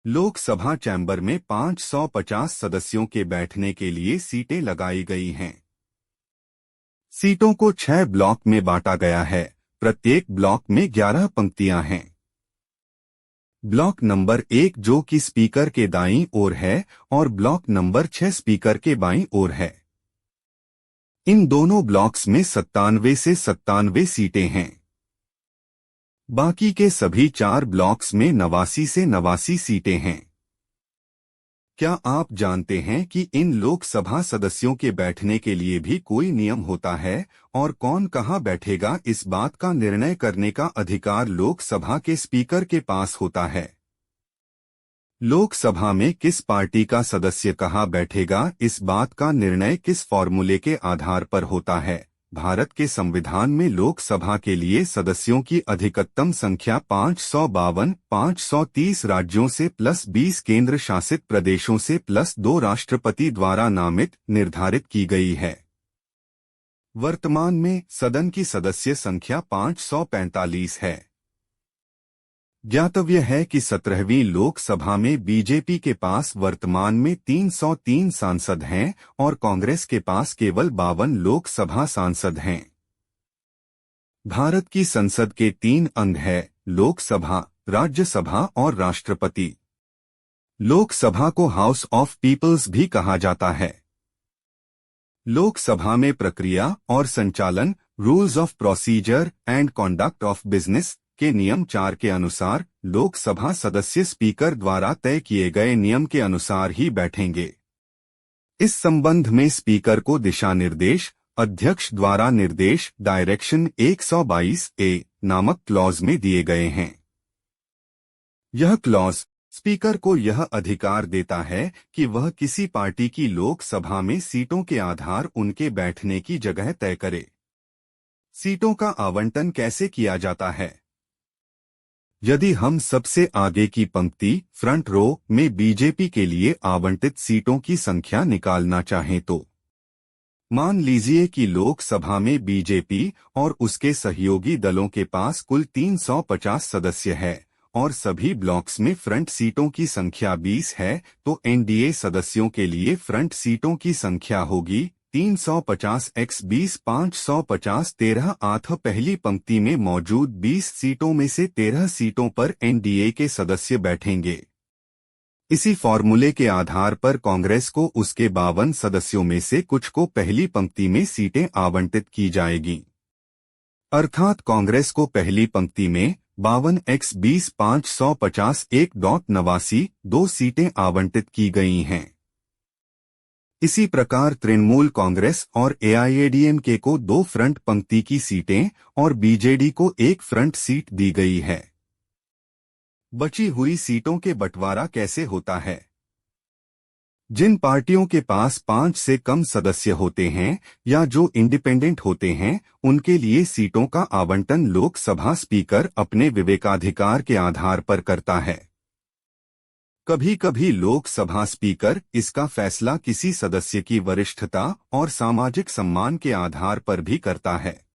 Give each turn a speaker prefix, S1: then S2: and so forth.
S1: Lok Sabha chamber में 550 सदस्यों के बैठने के लिए सीटें लगाई गई हैं। सीटों को 6 ब्लॉक में बांटा गया है। प्रत्येक ब्लॉक में 11 पंक्तियां हैं। ब्लॉक नंबर 1 जो कि स्पीकर के दाईं ओर है और ब्लॉक नंबर 6 स्पीकर के बाईं ओर है। इन दोनों ब्लॉक्स में 97 से 97 सीटें हैं। बाकी के सभी 4 ब्लॉक्स में 89 से 89 सीटें हैं। क्या आप जानते हैं कि इन लोकसभा सदस्यों के बैठने के लिए भी कोई नियम होता है और कौन कहां बैठेगा? इस बात का निर्णय करने का अधिकार लोकसभा के स्पीकर के पास होता है। लोकसभा में किस पार्टी का सदस्य कहां बैठेगा, इस बात का निर्णय किस फॉर्मूले के आधार पर होता है? भारत के संविधान में लोकसभा के लिए सदस्यों की अधिकतम संख्या 552, 530 राज्यों से प्लस 20 केंद्र शासित प्रदेशों से प्लस 2 राष्ट्रपति द्वारा नामित निर्धारित की गई है। वर्तमान में सदन की सदस्य संख्या 545 है। ज्ञातव्य है कि 17वीं लोकसभा में बीजेपी के पास वर्तमान में 303 सांसद हैं और कांग्रेस के पास केवल 52 लोकसभा सांसद हैं। भारत की संसद के 3 अंग हैं: लोकसभा, राज्यसभा और राष्ट्रपति। लोकसभा को हाउस ऑफ पीपल्स भी कहा जाता है। लोकसभा में प्रक्रिया और संचालन, rules of procedure and conduct of business के नियम 4 के अनुसार लोकसभा सदस्य स्पीकर द्वारा तय किए गए नियम के अनुसार ही बैठेंगे। इस संबंध में स्पीकर को दिशा निर्देश अध्यक्ष द्वारा निर्देश डायरेक्शन 122A नामक क्लॉज में दिए गए हैं। यह क्लॉज स्पीकर को यह अधिकार देता है कि वह किसी पार्टी की लोकसभा में सीटों के आधार उनके बैठने की जगह तय करे। सीटों का आवंटन कैसे किया जाता है? यदि हम सबसे आगे की पंक्ति फ्रंट रो में बीजेपी के लिए आवंटित सीटों की संख्या निकालना चाहें तो मान लीजिए कि लोकसभा में बीजेपी और उसके सहयोगी दलों के पास कुल 350 सदस्य है और सभी ब्लॉक्स में फ्रंट सीटों की संख्या 20 है, तो एनडीए सदस्यों के लिए फ्रंट सीटों की संख्या होगी 350 x 20 550 13 8। पहली पंक्ति में मौजूद 20 सीटों में से 13 सीटों पर एनडीए के सदस्य बैठेंगे। इसी फॉर्मूले के आधार पर कांग्रेस को उसके 52 सदस्यों में से कुछ को पहली पंक्ति में सीटें आवंटित की जाएगी। अर्थात कांग्रेस को पहली पंक्ति में 52 x 20 550 1.89 2 सीटें आवंटित की गई हैं। इसी प्रकार तृणमूल कांग्रेस और एआईएडीएमके को 2 फ्रंट पंक्ति की सीटें और बीजेडी को 1 फ्रंट सीट दी गई है। बची हुई सीटों के बंटवारा कैसे होता है? जिन पार्टियों के पास 5 से कम सदस्य होते हैं या जो इंडिपेंडेंट होते हैं, उनके लिए सीटों का आवंटन लोकसभा स्पीकर अपने विवेकाधिकार के आधार पर करता है। कभी कभी लोकसभा स्पीकर इसका फैसला किसी सदस्य की वरिष्ठता और सामाजिक सम्मान के आधार पर भी करता है।